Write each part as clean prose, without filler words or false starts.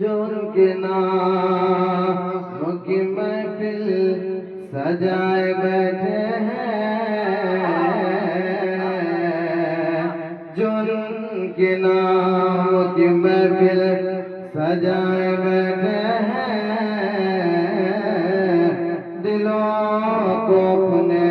जो उनके नाम की महफिल सजाए बैठे हैं जो उनके नाम की महफिल सजाए बैठे हैं दिलों को अपने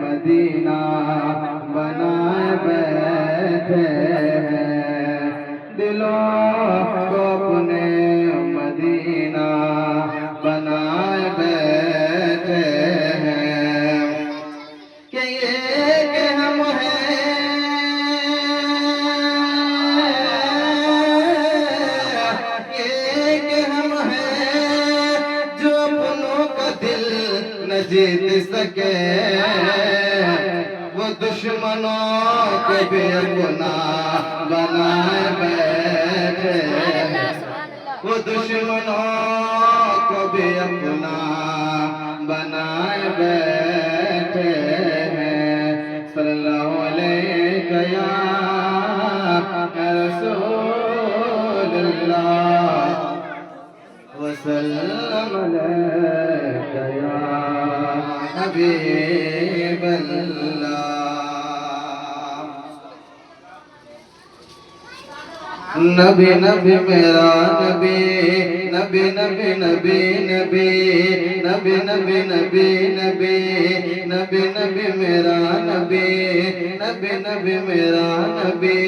मदीना बनाए बैठे हैं दिलों को अपने मदीना बनाए बैठे हैं कि ये कि हम हैं ये कि हम हैं जो अपनों का दिल न जीत सके वो दुश्मनों को भी अपना बनाए बैठे वो दुश्मनों को भी अपना बनाए बैठे हैं सल्लल्लाहु अलैहि या रसूलल्लाह वसल्लम अलैका या हबीबल्लाह नबी नबी मेरा नबी नबी नबी नबी नबी नबी नबी नबी नबी नबी नबी मेरा नबी नबी नबी मेरा नबी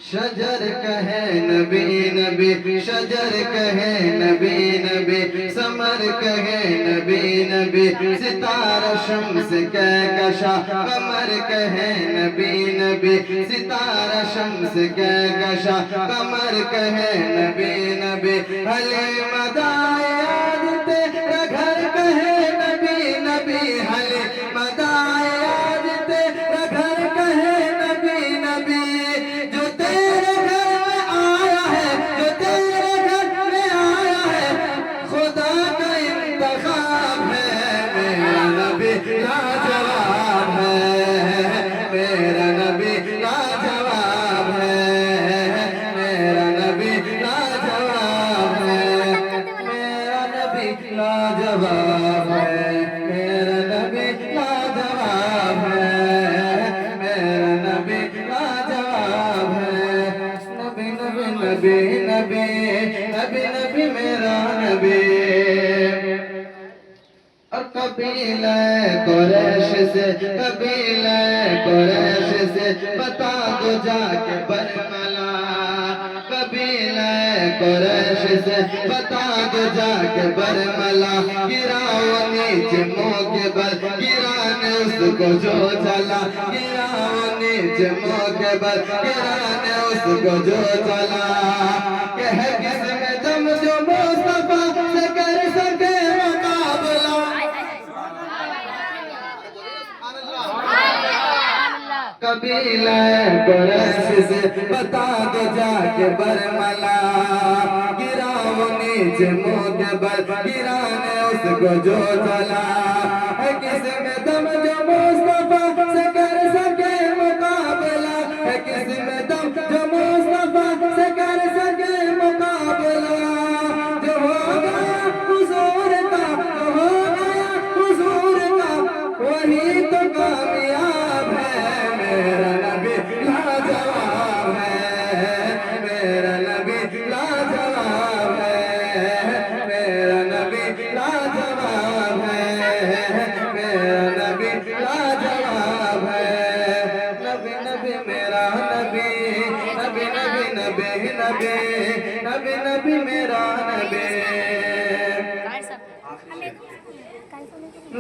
शजर कहे नबी नबी शजर कहे नबी नबी समर कहे नबी नबी सितारा शम्स कहकशा कमर कहे नबी नबी सितारा शम्स कहकशा कमर कहे नबी नबी हले मदायाद तेरा घर कहे नबी नबी हले मदायाद तेरा घर कहे नबी नबी जो तेरे घर में आया है जो तेरे घर में आया है खुदा का इंतखाब है मेरा नबी लाजवाब है मेरा नबी लाजवाब है मेरा नबी लाजवाब है मेरा नबी लाजवाब है मेरा नबी लाजवाब है मेरा नबी लाजवाब है नबी नबी नबी नबी नबी नबी मेरा नबी और कबीला कुरैश से कबीला कुरैश से बता दो जाके बरमला कबीला कुरैश से बता दो जाके बरमला गिराओ नीचे मुँह के बल गिराने उसको जो चला गिराओ नीचे मुँह के बल गिराने उसको जो चला कह किसमें दम जो मुस्तफा से कर सके मुकाबला कबीला कुरैश से बता दो जाके बरमला गिराओ नीचे मुँह के बल गिराने उसको जो चला है किसमें दम जो मुस्तफा से कर सके मुकाबला है किसमें दम जो मुस्तफा से कर सके मुकाबला जो हो गया हुजूर का जो हो गया हुजूर का वही तो कामयाब है मेरा नबी लाजवाब है मेरा नबी लाजवाब है मेरा नबी लाजवाब है मेरा नबी लाजवाब है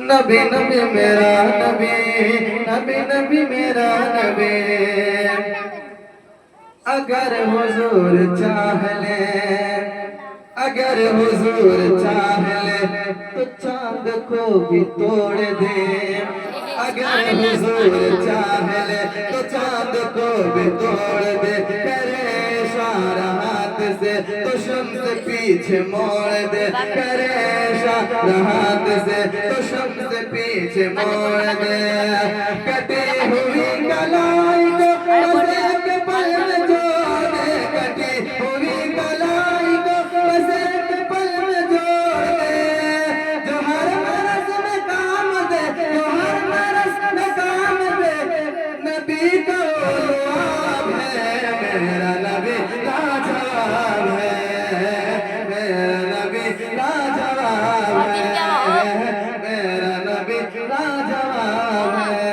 नबी नबी मेरा नबी, नबी नबी मेरा नबी। अगर हुजूर चाह ले, अगर हुजूर चाह ले तो चांद को भी तोड़ दे। अगर हुजूर चाह ले तो चांद को भी तोड़ दे। करे इशारा हाथ से तो शम्स पीछे मोड़ दे। करे इशारा हाथ से तो शम्स पीछे मोड़ दे। कटी हुई कलाई को बस एक पल में जोड़ दे। कटी हुई कलाई को बस एक पल में जोड़ दे। जो हर मरस में काम दे, जो हर मरस में काम दे। नबी का लुआब है मेरा नबी लाजवाब है। मेरा नबी लाजवाब है। मेरा नबी लाजवाब है।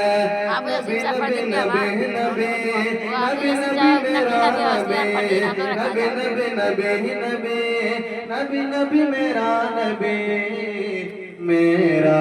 नबी नबी नबी नबी नबी नबी मेरा नबी। नबी नबी नबी नबी नबी नबी मेरा नबी मेरा